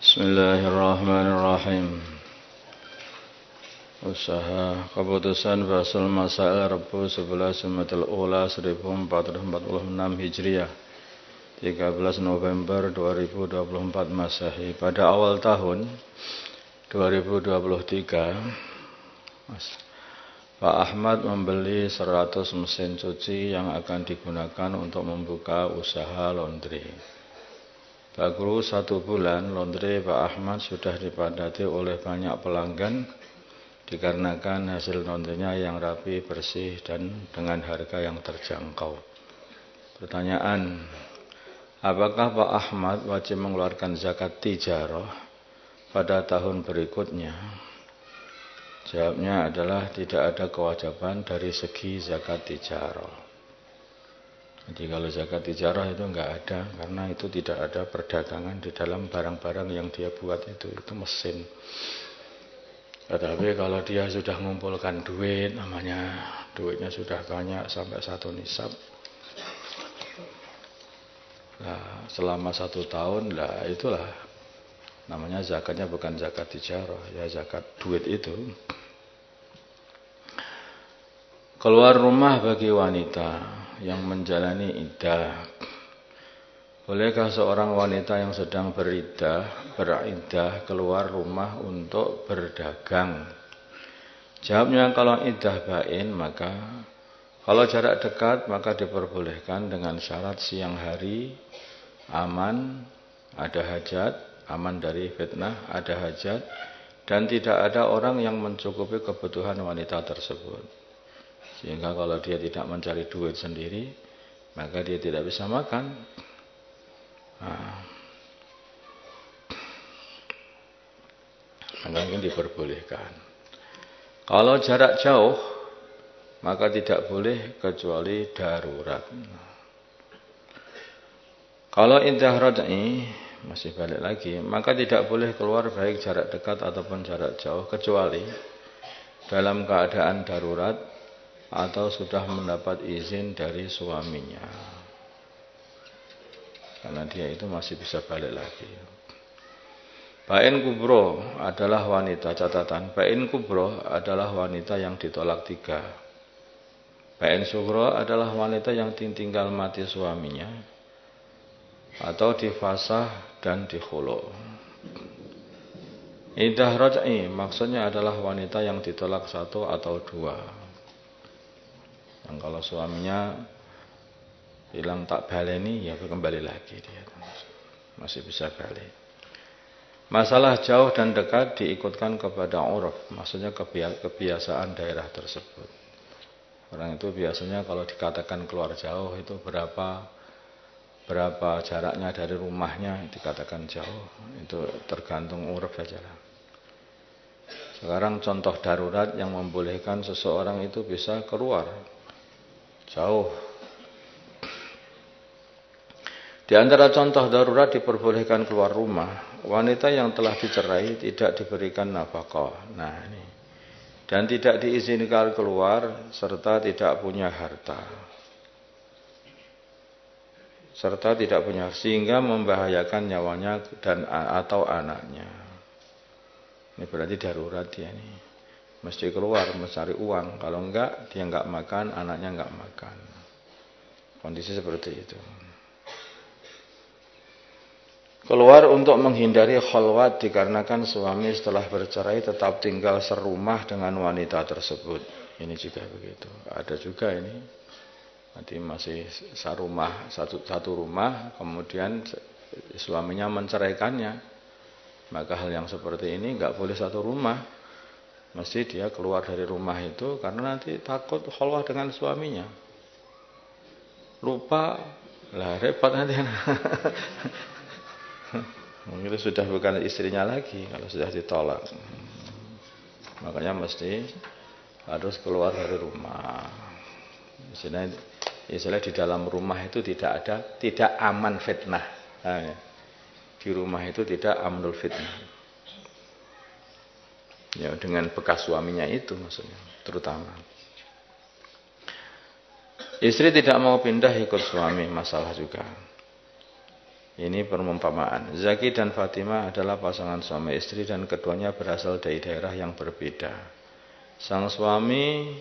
Bismillahirrahmanirrahim. Usaha keputusan Fasul Masail Rabu 11 Jumadil Ula 1446 Hijriah 13 November 2024 Masehi. Pada awal tahun 2023 Pak Ahmad membeli 100 mesin cuci yang akan digunakan untuk membuka usaha laundry. Baru 1 bulan, laundry Pak Ahmad sudah dipadati oleh banyak pelanggan dikarenakan hasil laundrynya yang rapi, bersih, dan dengan harga yang terjangkau. Pertanyaan, apakah Pak Ahmad wajib mengeluarkan zakat tijarah pada tahun berikutnya? Jawabnya adalah tidak ada kewajiban dari segi zakat tijarah. Jadi kalau zakat tijarah itu enggak ada, karena itu tidak ada perdagangan di dalam barang-barang yang dia buat itu mesin. Tetapi kalau dia sudah mengumpulkan duit, namanya duitnya sudah banyak sampai 1 nisab. Nah, selama 1 tahun lah itulah namanya zakatnya bukan zakat tijarah, ya zakat duit itu. Keluar rumah bagi wanita yang menjalani iddah. Bolehkah seorang wanita yang sedang beriddah keluar rumah untuk berdagang? Jawabnya, kalau iddah bain, maka kalau jarak dekat maka diperbolehkan dengan syarat siang hari aman, ada hajat, aman dari fitnah, ada hajat, dan tidak ada orang yang mencukupi kebutuhan wanita tersebut. Sehingga kalau dia tidak mencari duit sendiri, maka dia tidak bisa makan. Maka ini diperbolehkan. Kalau jarak jauh, maka tidak boleh kecuali darurat. Kalau iddah raj'i, masih balik lagi, maka tidak boleh keluar baik jarak dekat ataupun jarak jauh, kecuali dalam keadaan darurat atau sudah mendapat izin dari suaminya, karena dia itu masih bisa balik lagi. Bain kubro adalah wanita, catatan, bain kubro adalah wanita yang ditolak 3. Bain sugro adalah wanita yang tinggal mati suaminya atau difasah dan dikhulu. Iddah raj'i maksudnya adalah wanita yang ditolak 1 atau 2. Yang kalau suaminya bilang tak baleni, ya kembali lagi dia, masih bisa balik. Masalah jauh dan dekat diikutkan kepada uruf, maksudnya kebiasaan daerah tersebut. Orang itu biasanya kalau dikatakan keluar jauh itu berapa jaraknya dari rumahnya dikatakan jauh, itu tergantung uruf saja. Sekarang contoh darurat yang membolehkan seseorang itu bisa keluar jauh. Di antara contoh darurat diperbolehkan keluar rumah, wanita yang telah dicerai tidak diberikan nafkah. Nah ini. Dan tidak diizinkan keluar serta tidak punya harta. Sehingga membahayakan nyawanya dan atau anaknya. Ini berarti darurat dia nih. Mesti keluar mencari uang. Kalau enggak, dia enggak makan, anaknya enggak makan. Kondisi seperti itu. Keluar untuk menghindari khalwat dikarenakan suami setelah bercerai tetap tinggal serumah dengan wanita tersebut. Ini juga begitu. Ada juga ini. Nanti masih satu rumah, kemudian suaminya menceraikannya. Maka hal yang seperti ini enggak boleh satu rumah. Mesti dia keluar dari rumah itu karena nanti takut khalwah dengan suaminya. Lupa, lah repot nanti. Mungkin itu sudah bukan istrinya lagi kalau sudah ditolak. Makanya mesti harus keluar dari rumah. Istilah di dalam rumah itu tidak aman fitnah. Di rumah itu tidak amnul fitnah. Ya, dengan bekas suaminya itu maksudnya, terutama. Istri tidak mau pindah ikut suami, masalah juga. Ini perumpamaan. Zaki dan Fatimah adalah pasangan suami istri dan keduanya berasal dari daerah yang berbeda. Sang suami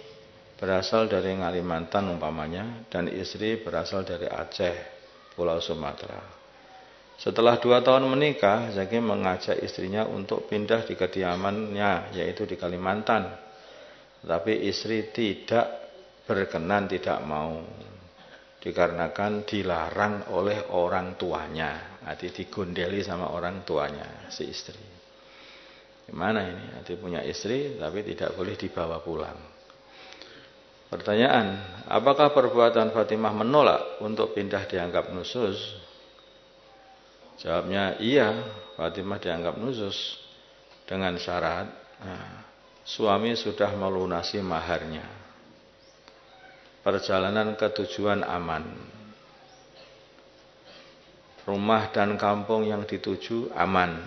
berasal dari Kalimantan umpamanya dan istri berasal dari Aceh, Pulau Sumatera. Setelah 2 tahun menikah, Zaki mengajak istrinya untuk pindah di kediamannya, yaitu di Kalimantan. Tapi istri tidak berkenan, tidak mau. Dikarenakan dilarang oleh orang tuanya. Arti digondeli sama orang tuanya si istri. Gimana ini? Arti punya istri tapi tidak boleh dibawa pulang. Pertanyaan, apakah perbuatan Fatimah menolak untuk pindah dianggap nusus? Jawabnya iya, Fatimah dianggap nusus dengan syarat suami sudah melunasi maharnya. Perjalanan ke tujuan aman. Rumah dan kampung yang dituju aman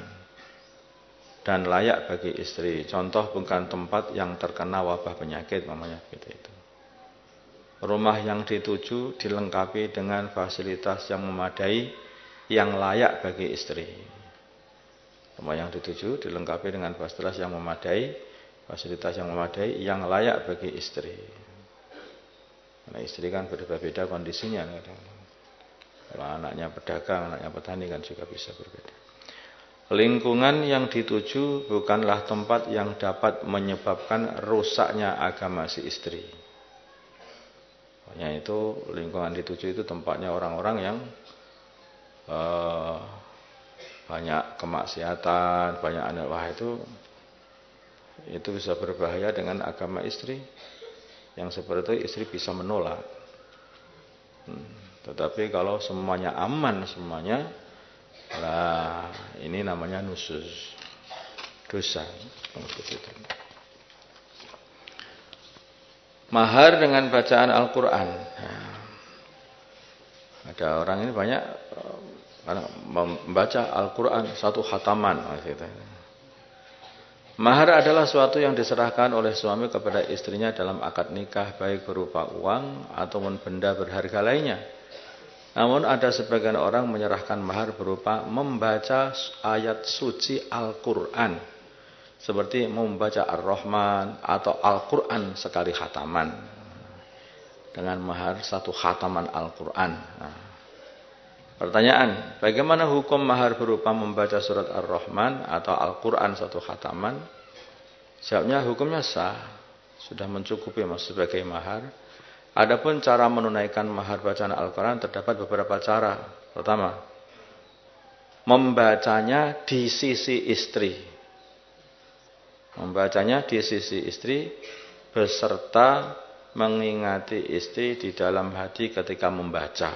dan layak bagi istri. Contoh bukan tempat yang terkena wabah penyakit, namanya gitu itu. Rumah yang dituju dilengkapi dengan fasilitas yang memadai, yang layak bagi istri. Rumah yang dituju dilengkapi dengan fasilitas yang memadai, yang layak bagi istri. Karena istri kan berbeda-beda kondisinya. Kalau anaknya pedagang, anaknya petani kan juga bisa berbeda. Lingkungan yang dituju bukanlah tempat yang dapat menyebabkan rusaknya agama si istri. Pokoknya itu lingkungan dituju itu tempatnya orang-orang yang banyak kemaksiatan, banyak wah itu bisa berbahaya dengan agama istri. Yang seperti itu istri bisa menolak. Tetapi kalau semuanya aman, semuanya, lah ini namanya nusus, dosa. Mahar dengan bacaan Al-Quran. Ada orang ini banyak membaca Al-Quran satu khataman. Mahar adalah suatu yang diserahkan oleh suami kepada istrinya dalam akad nikah, baik berupa uang ataupun benda berharga lainnya. Namun ada sebagian orang menyerahkan mahar berupa membaca ayat suci Al-Quran, seperti membaca Ar-Rahman atau Al-Quran sekali khataman, dengan mahar satu khataman Al-Quran. Pertanyaan, bagaimana hukum mahar berupa membaca surat Ar-Rahman atau Al-Quran satu khataman? Jawabnya hukumnya sah, sudah mencukupi sebagai mahar. Adapun cara menunaikan mahar bacaan Al-Quran terdapat beberapa cara. Pertama, membacanya di sisi istri. Membacanya di sisi istri beserta mengingati istri di dalam hati ketika membaca.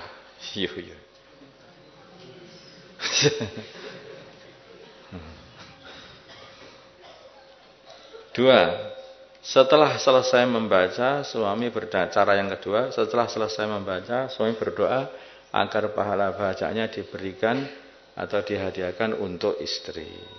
Dua, setelah selesai membaca, cara yang kedua, setelah selesai membaca, suami berdoa agar pahala bacanya diberikan atau dihadiahkan untuk istri.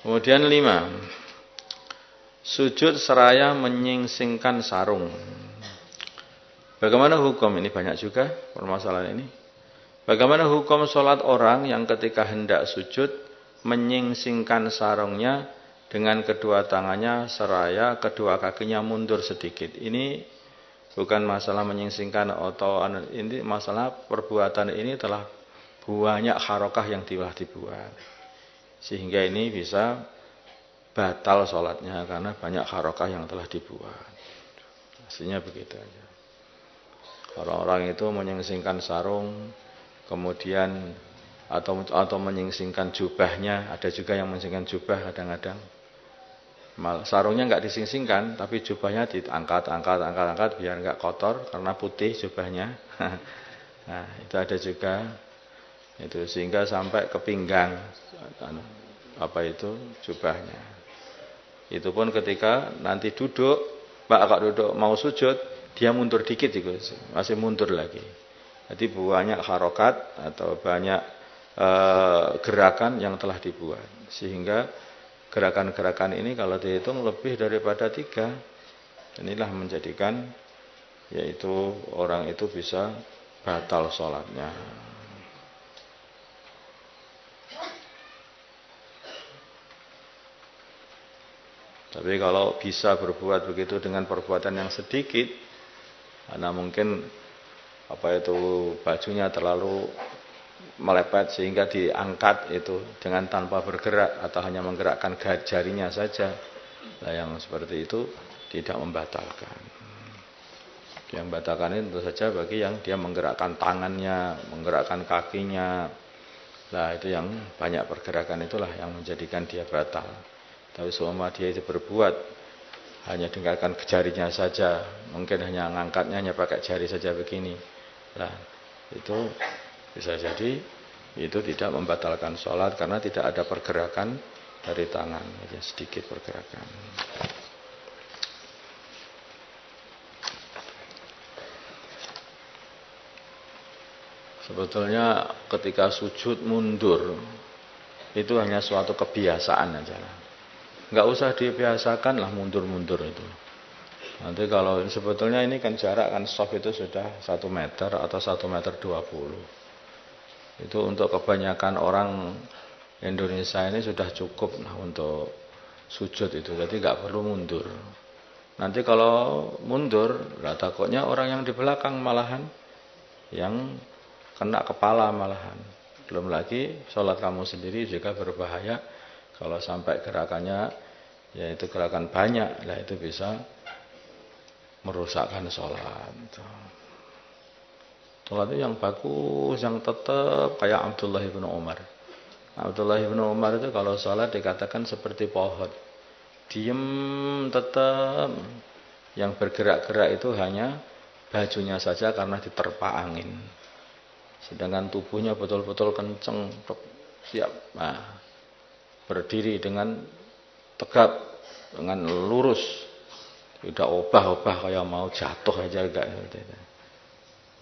Kemudian 5, sujud seraya menyingsingkan sarung. Bagaimana hukum? Ini banyak juga permasalahan ini. Bagaimana hukum sholat orang yang ketika hendak sujud menyingsingkan sarungnya dengan kedua tangannya seraya kedua kakinya mundur sedikit? Ini bukan masalah menyingsingkan atau ini masalah perbuatan ini telah banyak harokah yang telah dibuat. Sehingga ini bisa batal sholatnya karena banyak harokah yang telah dibuat. Aslinya begitu aja. Orang-orang itu menyingsingkan sarung, kemudian atau menyingsingkan jubahnya. Ada juga yang menyingsingkan jubah kadang-kadang. Sarungnya nggak disingsingkan, tapi jubahnya diangkat biar nggak kotor karena putih jubahnya. Nah itu ada juga. Itu sehingga sampai ke pinggang jubahnya. Itu pun ketika nanti duduk, Pak duduk mau sujud, dia mundur dikit masih mundur lagi. Jadi banyak harokat atau banyak gerakan yang telah dibuat. Sehingga gerakan-gerakan ini kalau dihitung lebih daripada 3. Inilah menjadikan yaitu orang itu bisa batal sholatnya. Tapi kalau bisa berbuat begitu dengan perbuatan yang sedikit, karena mungkin bajunya terlalu melepet sehingga diangkat itu dengan tanpa bergerak atau hanya menggerakkan jarinya saja. Nah, yang seperti itu tidak membatalkan. Yang membatalkan itu tentu saja bagi yang dia menggerakkan tangannya, menggerakkan kakinya. Nah, itu yang banyak pergerakan itulah yang menjadikan dia batal. Tapi selama dia itu berbuat hanya dengarkan jarinya saja, mungkin hanya ngangkatnya hanya pakai jari saja begini. Nah, itu bisa jadi itu tidak membatalkan sholat karena tidak ada pergerakan dari tangan, hanya sedikit pergerakan. Sebetulnya ketika sujud mundur itu hanya suatu kebiasaan aja. Nggak usah dibiasakan lah mundur-mundur itu. Nanti kalau sebetulnya ini kan jarak kan soft itu sudah 1 meter atau 1,20 meter. Itu untuk kebanyakan orang Indonesia ini sudah cukup lah untuk sujud itu. Jadi nggak perlu mundur. Nanti kalau mundur, lah takutnya orang yang di belakang malahan yang kena kepala malahan. Belum lagi sholat kamu sendiri juga berbahaya. Kalau sampai gerakannya yaitu gerakan banyak, lah itu bisa merusakkan sholat. Sholat itu yang bagus, yang tetap kayak Abdullah bin Umar. Abdullah bin Umar itu kalau sholat dikatakan seperti pohon. Diem tetap. Yang bergerak-gerak itu hanya bajunya saja karena diterpa angin. Sedangkan tubuhnya betul-betul kenceng, siap. Nah, berdiri dengan tegap, dengan lurus, tidak obah-obah kayak mau jatuh aja enggak.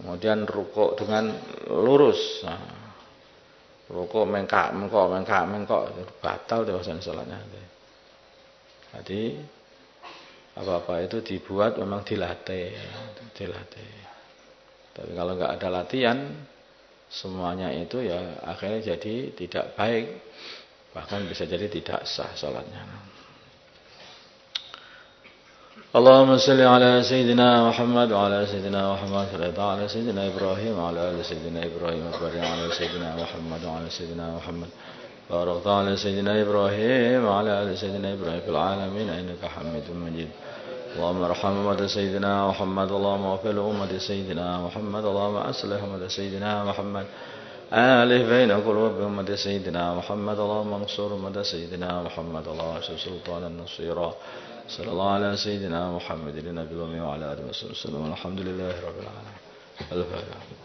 Kemudian rukuk dengan lurus, nah, rukuk mengkak, batal dewasa sholatnya. Jadi apa-apa itu dibuat memang dilatih. Tapi kalau enggak ada latihan, semuanya itu ya akhirnya jadi tidak baik. Bahkan bisa jadi tidak sah salatnya. Allahumma salli ala Sayyidina Muhammad wa ala Sayyidina Muhammad wa ala Sayyidina Ibrahim wa ala Sayyidina Ibrahim wa ala Sayyidina Muhammad wa ala Sayyidina Muhammad barakta ala Sayyidina Ibrahim wa ala Sayyidina Ibrahim fil alamin innaka Hamidum Majid. Allahumma arham ummata Sayyidina Muhammad, Allahumma ighfir ummata Sayyidina Muhammad, Allahumma aslih ummata Sayyidina Muhammad. آلف بين قلوب أمة سيدنا محمد اللهم انصر أمة سيدنا محمد اللهم انصر سلطانا نصيرا صلى الله على سيدنا محمد النبي الأمي وعلى آله وصحبه وسلم الحمد لله رب العالمين.